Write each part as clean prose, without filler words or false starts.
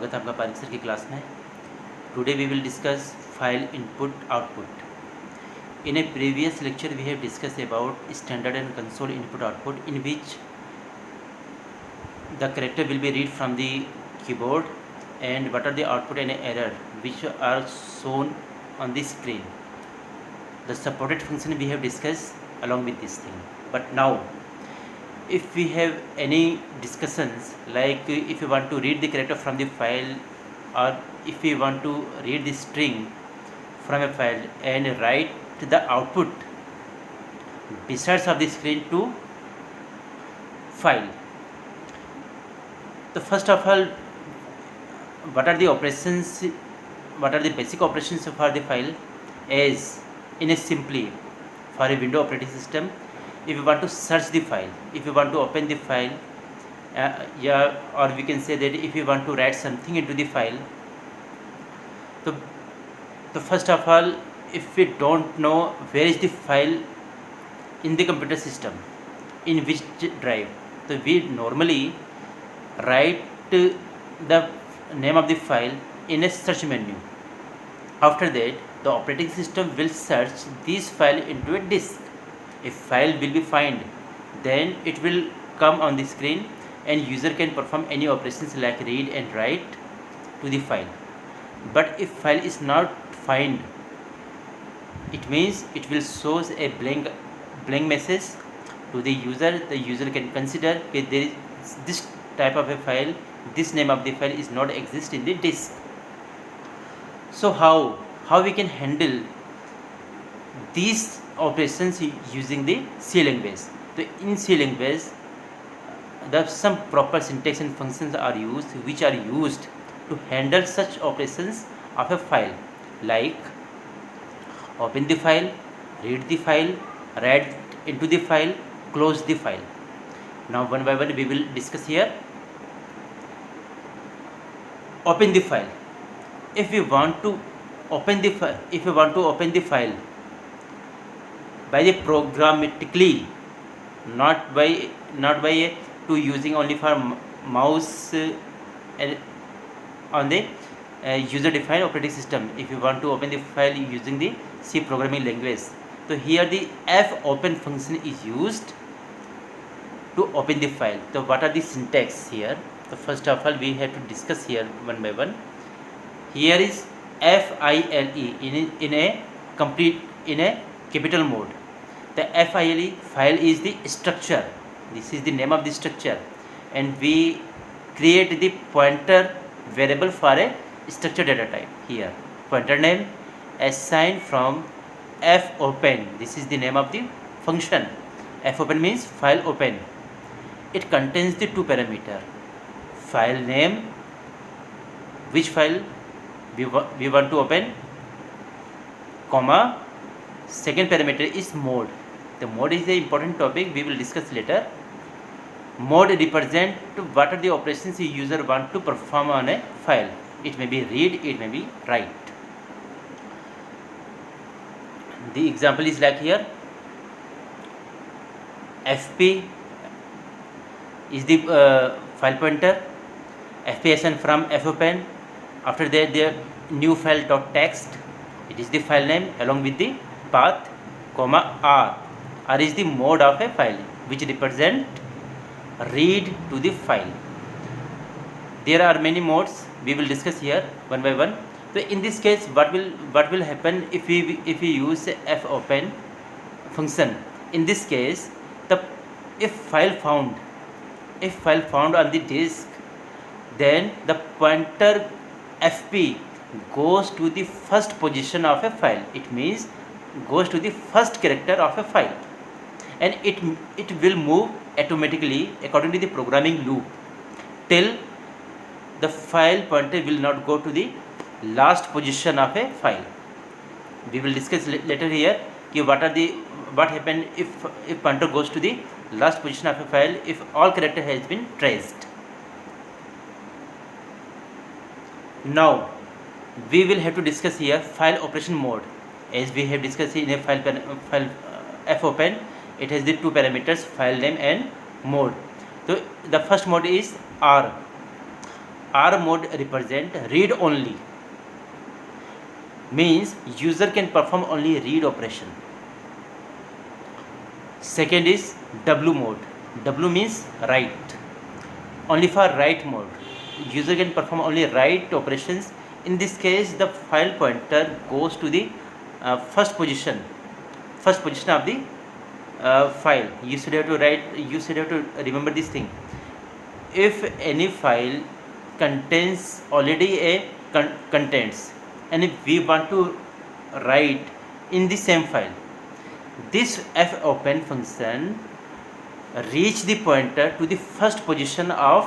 स्वागत है आपका पारिक्सर की क्लास में। Today we will discuss file input output. In a previous lecture we have discussed about standard and console input output, in which the character will be read from the keyboard and what are the output and error which are shown on the screen. The supported function we have discussed along with this thing. But now if we have any discussions, like if you want to read the character from the file, or if we want to read the string from a file and write the output besides of the screen to file. So first of all, what are the operations, what are the basic operations for the file? As in a simply, for a window operating system, if you want to search the file, if you want to open the file, or we can say that if you want to write something into the file, so first of all, if we don't know where is the file in the computer system, in which drive, so we normally write the name of the file in a search menu. After that, the operating system will search this file into a disk. If file will be found, then it will come on the screen and user can perform any operations like read and write to the file. But if file is not found, it means it will shows a blank message to the user. The user can consider that there is this type of a file, this name of the file is not exist in the disk. So how we can handle these operations using the C language? So in C language, some proper syntax and functions are used which are used to handle such operations of a file, like open the file, read the file, write into the file, close the file. Now one by one we will discuss here. Open the file. If we want to open the file, by the programmatically, not by to using only for mouse on the user defined operating system. If you want to open the file using the C programming language, so here the fopen function is used to open the file. So what are the syntax here? So first of all, we have to discuss here one by one. Here is file in a capital mode. The file file is the structure. This is the name of the structure, and we create the pointer variable for a structure data type. Here pointer name assigned from fopen. This is the name of the function. Fopen means file open. It contains the two parameter: file name, which file we want to open, comma, second parameter is mode. The mode is the important topic, we will discuss later. Mode represent what are the operations the user want to perform on a file. It may be read, it may be write. The example is like here, fp is the file pointer, fpsn from fopen. After that, the new file .text, it is the file name along with the path, comma r is the mode of a file which represent read to the file. There are many modes, we will discuss here one by one. So in this case, what will happen if we use fopen function? In this case, if file found on the disk, then the pointer fp goes to the first position of a file. It means goes to the first character of a file, and it will move automatically according to the programming loop till the file pointer will not go to the last position of a file. We will discuss later here what happen if pointer goes to the last position of a file if all character has been traced. Now we will have to discuss here file operation mode. As we have discussed in a file fopen, it has the two parameters, file name and mode. So the first mode is R. R mode represent read only, means user can perform only read operation. Second is W mode. W means write, only for write mode. User can perform only write operations. In this case, the file pointer goes to the first position of the file. You should have to remember this thing. If any file contains already a contents, and if we want to write in the same file, this fopen function reach the pointer to the first position of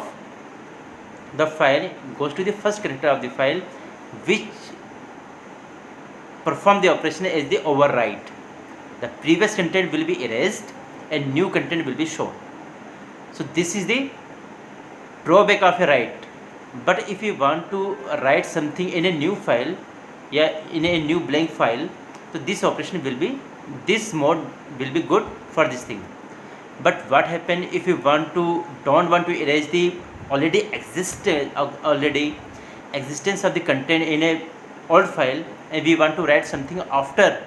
the file, goes to the first character of the file, which perform the operation as the overwrite. The previous content will be erased and new content will be shown. So this is the drawback of a write. But if you want to write something in a new file, in a new blank file, so this operation will be, this mode will be good for this thing. But what happen if you don't want to erase the already existence of the content in a old file, and we want to write something after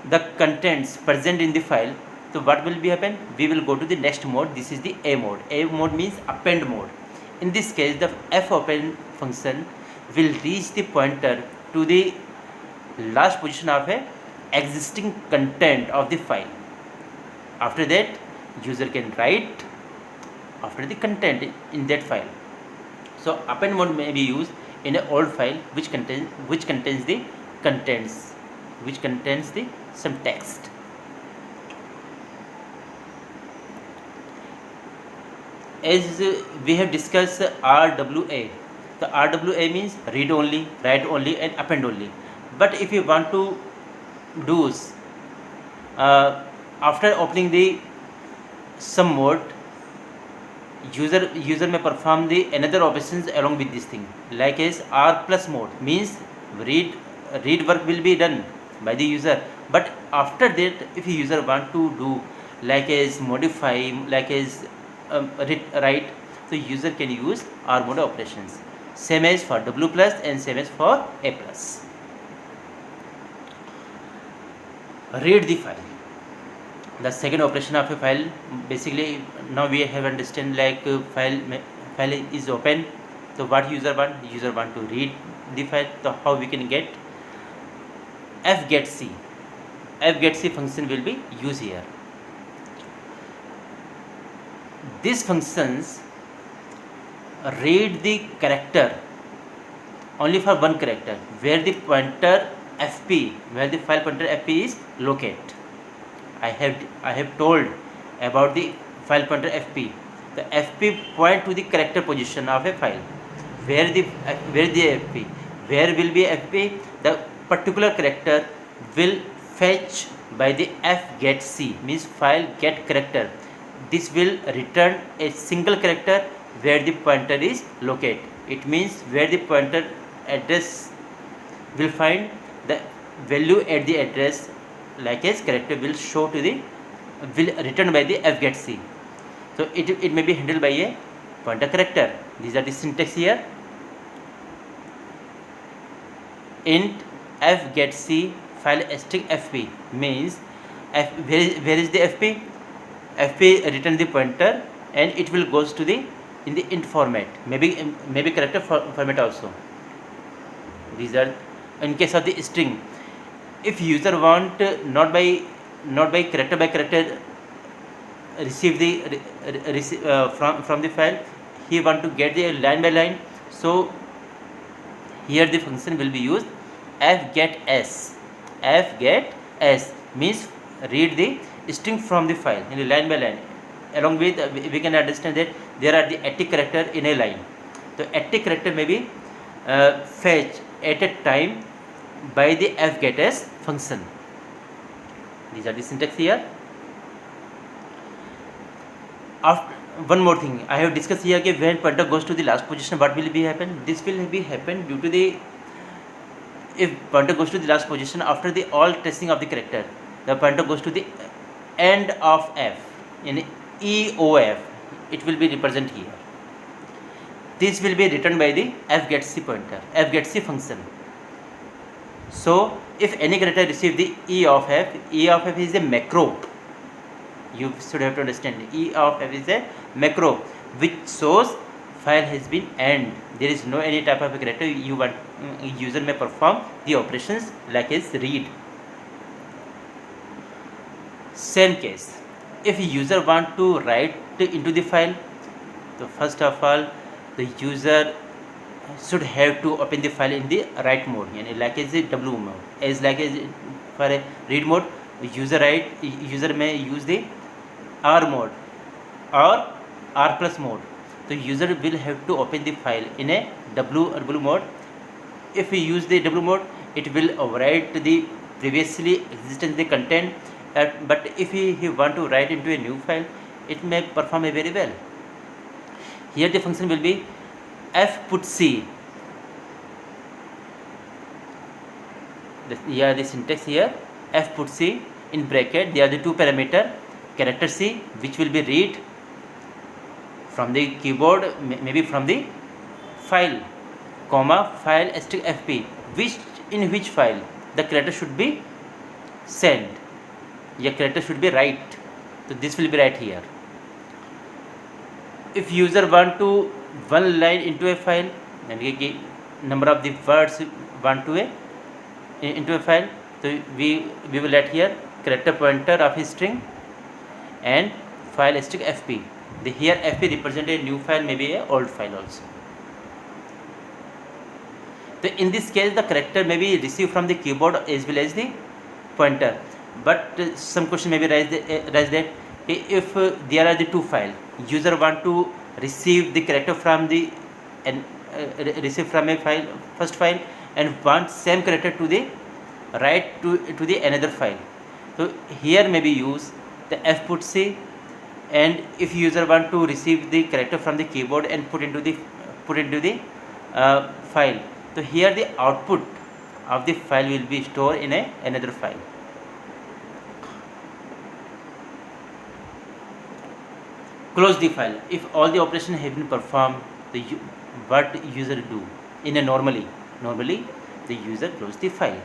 the contents present in the file? So what will be happen? We will go to the next mode. This is the A mode. A mode means append mode. In this case, the fopen function will reach the pointer to the last position of a existing content of the file. After that, user can write after the content in that file. So append mode may be used in an old file which contains the contents, which contains the some text. As we have discussed RWA, the RWA means read only, write only, and append only. But if you want to do after opening the some mode, user may perform the another operations along with this thing, like as R plus mode means read work will be done by the user. But after that, if user want to do like as modify, like as write, so user can use R mode operations. Same as for W plus and same as for A plus. Read the file. The second operation of a file, basically now we have understand like file is open. So what user want? User want to read the file. So how we can get? fgetc function will be used here. These functions read the character only for one character where the pointer fp, where the file pointer fp is located. I have told about the file pointer fp. The fp point to the character position of a file. Where the fp? Where will be fp? The particular character will fetch by the fgetc, means file get character. This will return a single character where the pointer is located. It means where the pointer address will find the value at the address, like as character will show to the, will return by the fgetc. So it may be handled by a pointer character. These are the syntax here. Int fgetc file string fp means where is the fp? fp return the pointer and it will goes to the in the int format, maybe character format also. These are in case of the string. If user want not by character by character receive the from the file, he want to get the line by line. So here the function will be used fgetS. fgetS means read the string from the file in the line by line. Along with we can understand that there are the attic character in a line. The attic character may be fetched at a time by the fgetS function. These are the syntax here. After, one more thing I have discussed here, that when pointer goes to the last position, what will be happen? This will be happen due to the, if pointer goes to the last position after the all tracing of the character, the pointer goes to the end of f in EOF, it will be represent here. this will be written by the fgetc pointer, fgetc function. So if any character receive the e of f is a macro. You should have to understand e of f is a macro which shows file has been end. There is no any type of a character you want user may perform the operations like as read. Same case, if user want to write into the file, so first of all the user should have to open the file in the write mode, like as a W mode. As like as for a read mode, user may use the R mode or R plus mode. The user will have to open the file in a W mode. If we use the W mode, it will overwrite the previously existing the content. But if he want to write into a new file, it may perform very well. Here the function will be fputc. The syntax here, fputc in bracket. There are the two parameter, character C, which will be read from the keyboard, maybe from the file, comma file fp, in which file the character should be sent. Your character should be write. So this will be right here. If user want to one line into a file, and number of the words want to into a file, so we will let here character pointer of a string and file fp. The here fp represent a new file, maybe a old file also. So in this case the character may be received from the keyboard as well as the pointer. But some question may be raised that if there are the two files, user want to receive the character from the receive from a file, first file, and want same character to the write to the another file. So here may be use the fputc, and if user want to receive the character from the keyboard and put into the file, so here the output of the file will be stored in another file. Close the file. If all the operations have been performed, what user do in a normally the user close the file,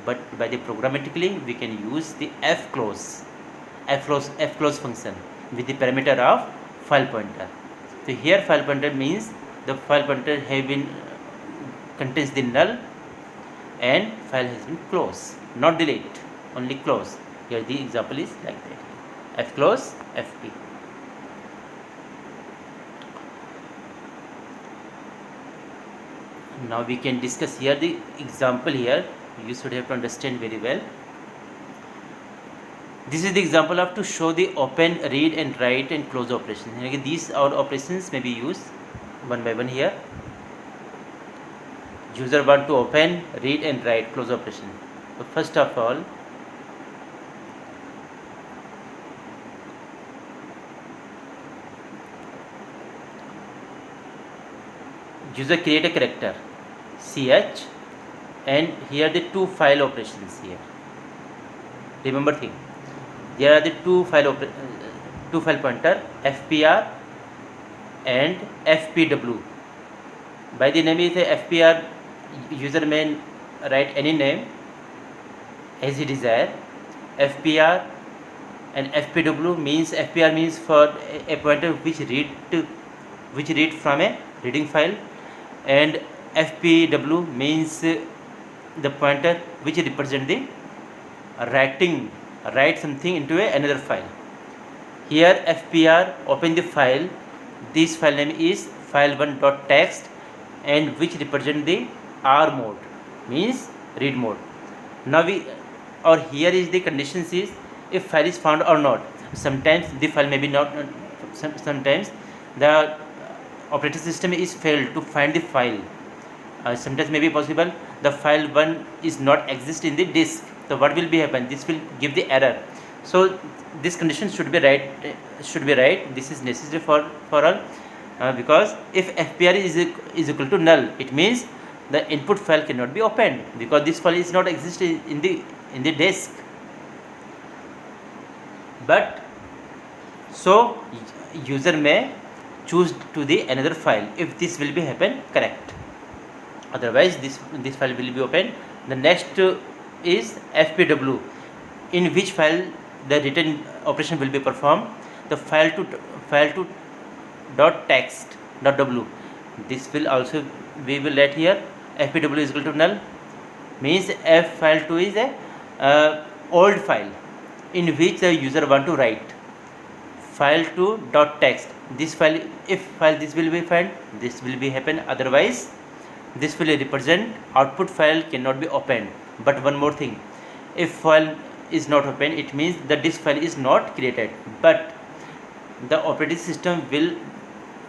but by the programmatically we can use the fclose function with the parameter of file pointer. So here file pointer means the file pointer have been contains the null and file has been closed, not delete, only close. Here the example is like that, fclose fp. Now we can discuss here the example here. You should have to understand very well. This is the example of to show the open, read and write and close operations. These are operations may be used one by one here. User want to open, read and write, close operation. So first of all, user create a character ch, and here the two file operations here. Remember thing, there are the two file pointer fpr and fpw. By the name is a fpr, user may write any name as he desire. fpr and fpw means, fpr means for a pointer which read from a reading file, and fpw means the pointer which represent the write something into another file. Here fpr open the file, this file name is file1.txt, and which represent the R mode, means read mode. Now here is the conditions is if file is found or not. Sometimes the file may be not, sometimes the operating system is failed to find the file. Sometimes may be possible the file 1 is not exist in the disk. So what will be happen? This will give the error. So this condition should be right. This is necessary for all, because if fpr is equal to null, it means the input file cannot be opened because this file is not exist in the disk. But so user may choose to the another file if this will be happen correct. Otherwise this file will be open. The next is fpw, in which file the written operation will be performed. The file to dot text dot w, this will also we will let here fpw is equal to null, means f file2 is a old file in which the user want to write. File2 dot text, this file, if file this will be found, this will be happen. Otherwise this will represent output file cannot be opened. But one more thing, if file is not open, it means that this file is not created, but the operating system will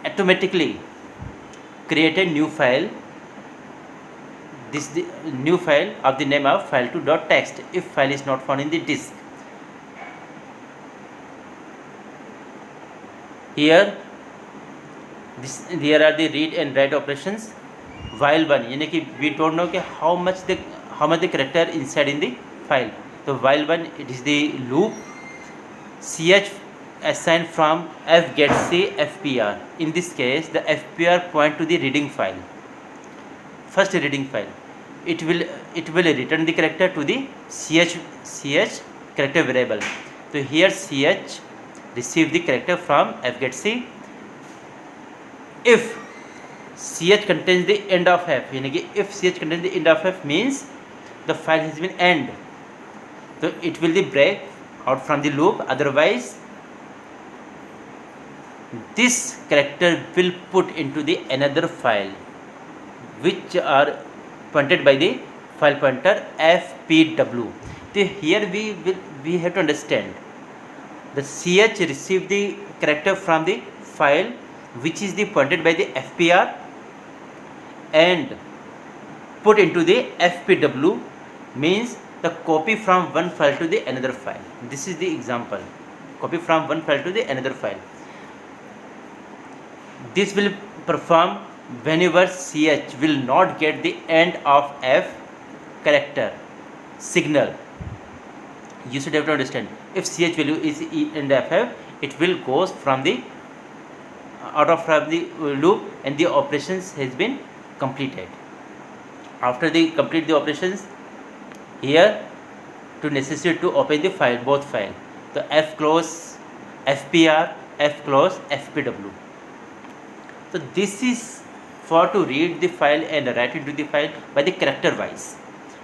automatically create a new file, this the new file of the name of file2 dot text if file is not found in the disk. Here are the read and write operations. While one, यानी कि we don't know कि how much the character inside in the file. So while one, it is the loop ch assigned from f get c fpr. In this case the fpr point to the reading file, first reading file. It will return the character to the ch character variable. So here ch receive the character from f get c. If ch contains the end of f, यानी कि if ch contains the end of f means the file has been end, so it will be break out from the loop. Otherwise this character will put into the another file which are pointed by the file pointer fpw. So here we have to understand the ch receive the character from the file which is the pointed by the fpr and put into the fpw, means the copy from one file to the another file. This is the example, copy from one file to the another file. This will perform whenever ch will not get the end of f character signal. You should have to understand, if ch value is end of f, it will goes from the out of from the loop and the operations has been completed. After they complete the operations, here to necessitate to open the file, both file, the f close fpr, f close fpw. So this is for to read the file and write into the file by the character wise.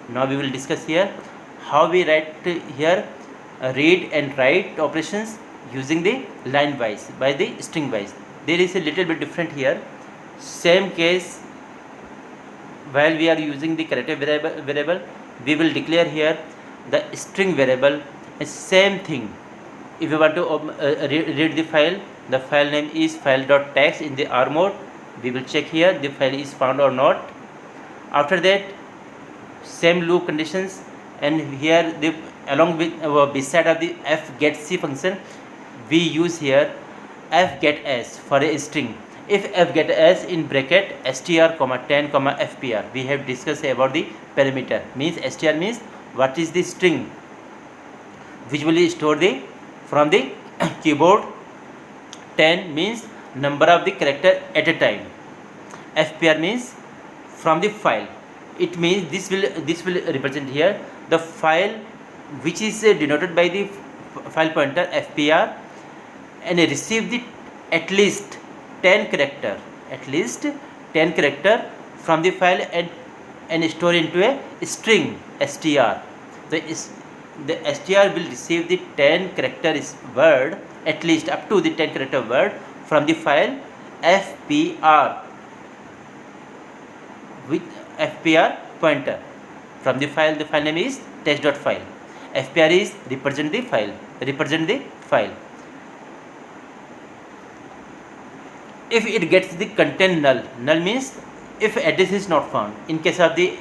Now we will discuss here how we write here read and write operations using the line wise by the string wise. There is a little bit different here. Same case, while we are using the character variable, we will declare here the string variable. And same thing, if you want to read the file name is file.text in the R mode. We will check here the file is found or not. After that, same loop conditions, and here the along with beside of the f get c function, we use here f get s for a string. If f get s in bracket str, 10, fpr, we have discussed about the parameter. Means str means what is the string which will store the from the keyboard. 10 means number of the character at a time. fpr means from the file. It means this will represent here the file which is denoted by the file pointer fpr, and receive the at least 10 character from the file and store into a string str. The str will receive the 10 character word, at least up to the 10 character word from the file fpr with fpr pointer from the file. The file name is text.file. fpr is represent the file. If it gets the content null means if address is not found. In case of the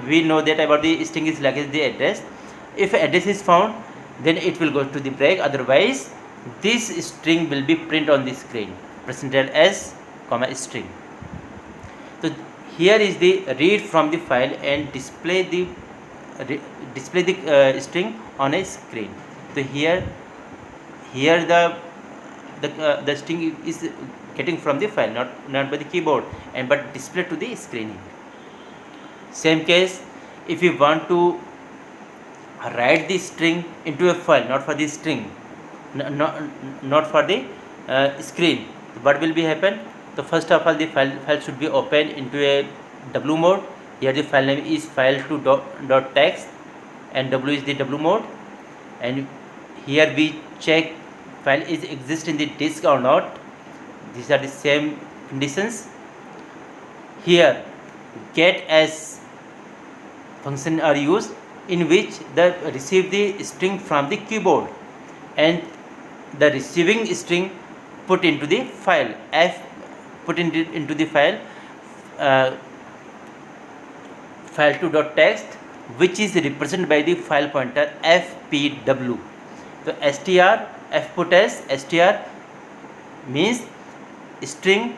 we know that about the string is like the address. If address is found, then it will go to the break. Otherwise this string will be print on the screen, %s, string. So here is the read from the file and display the string on a screen. So here the string is getting from the file, not by the keyboard, and but display to the screen here. Same case, if you want to write the string into a file, not for the string, not for the screen, what will be happen? So first of all, the file should be opened into a W mode. Here the file name is file2.txt and W is the W mode, and here we check file is exist in the disk or not. These are the same conditions. Here get as function are used, in which the receive the string from the keyboard and the receiving string put into the file into the file file2.txt, which is represented by the file pointer fpw. So str f put as str means string,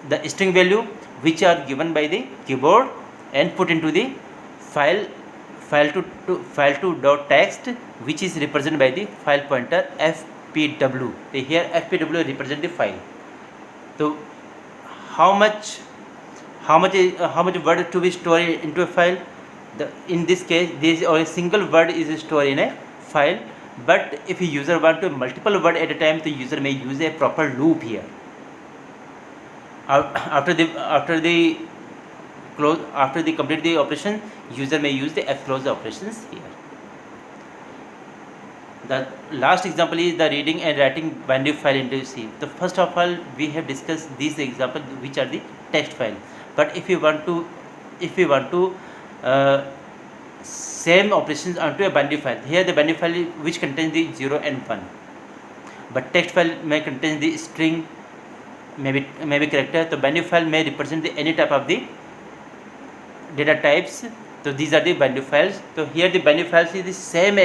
the string value which are given by the keyboard and put into the file2.txt, which is represented by the file pointer fpw. Here fpw represent the file. So how much word to be stored into a file? In this case, this or a single word is stored in a file, but if a user want to multiple word at a time, the user may use a proper loop here. After the complete the operation, user may use the fclose operations here. The last example is the reading and writing binary file into C. So first of all, we have discussed these examples which are the text file. But if we want to same operations onto a binary file, here the binary file which contains the 0 and 1, but text file may contain the string, maybe character. The binary file may represent any type of the data types. So these are the binary files. So here the binary files is the same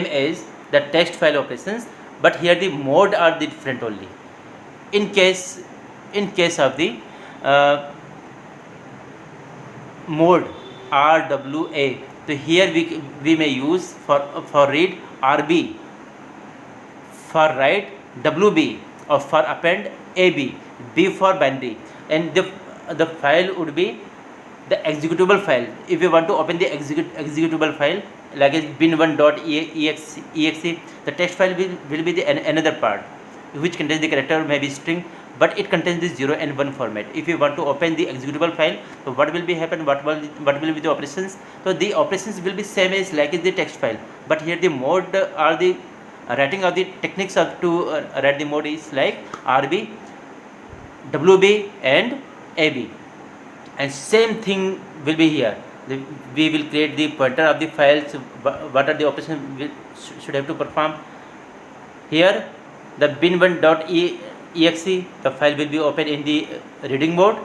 as the text file operations, but here the mode are the different only. In case of the mode RWA, so here we may use for read RB, for write WB, or for append AB, B for binary, and the file would be the executable file. If you want to open the executable file like a bin1.exe, the text file will be the another part which contains the character, maybe string, but it contains the 0 and 1 format. If you want to open the executable file, so what will be happen? What will be the operations? So the operations will be same as like the text file, but here the mode or the writing of the techniques of to write the mode is like RB, WB and AB, and same thing will be here. We will create the pointer of the files. What are the operations we should have to perform? Here the bin1.exe, the file will be open in the reading mode.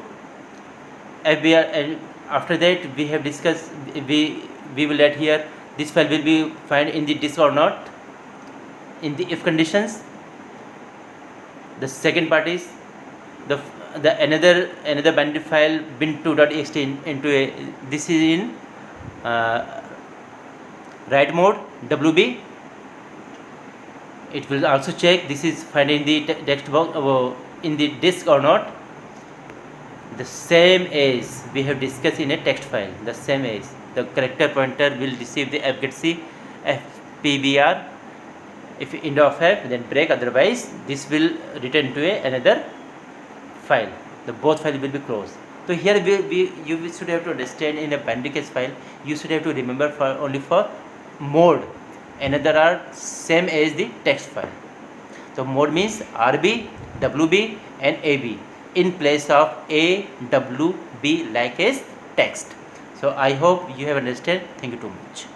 And after that we have discussed, we will let here this file will be found in the disk or not in the if conditions. The second part is the another binary file bin2.ext into a, this is in write mode WB. It will also check this is found in the text box in the disk or not. The same as we have discussed in a text file, the same as the character pointer will receive the fgetc fpbr. If end of f, then break, otherwise this will return to another file. The both file will be closed. So here you should have to understand, in a binary case file you should have to remember for only for mode, another are same as the text file. So mode means RB, WB and AB in place of A, W, B like as text. So I hope you have understand. Thank you too much.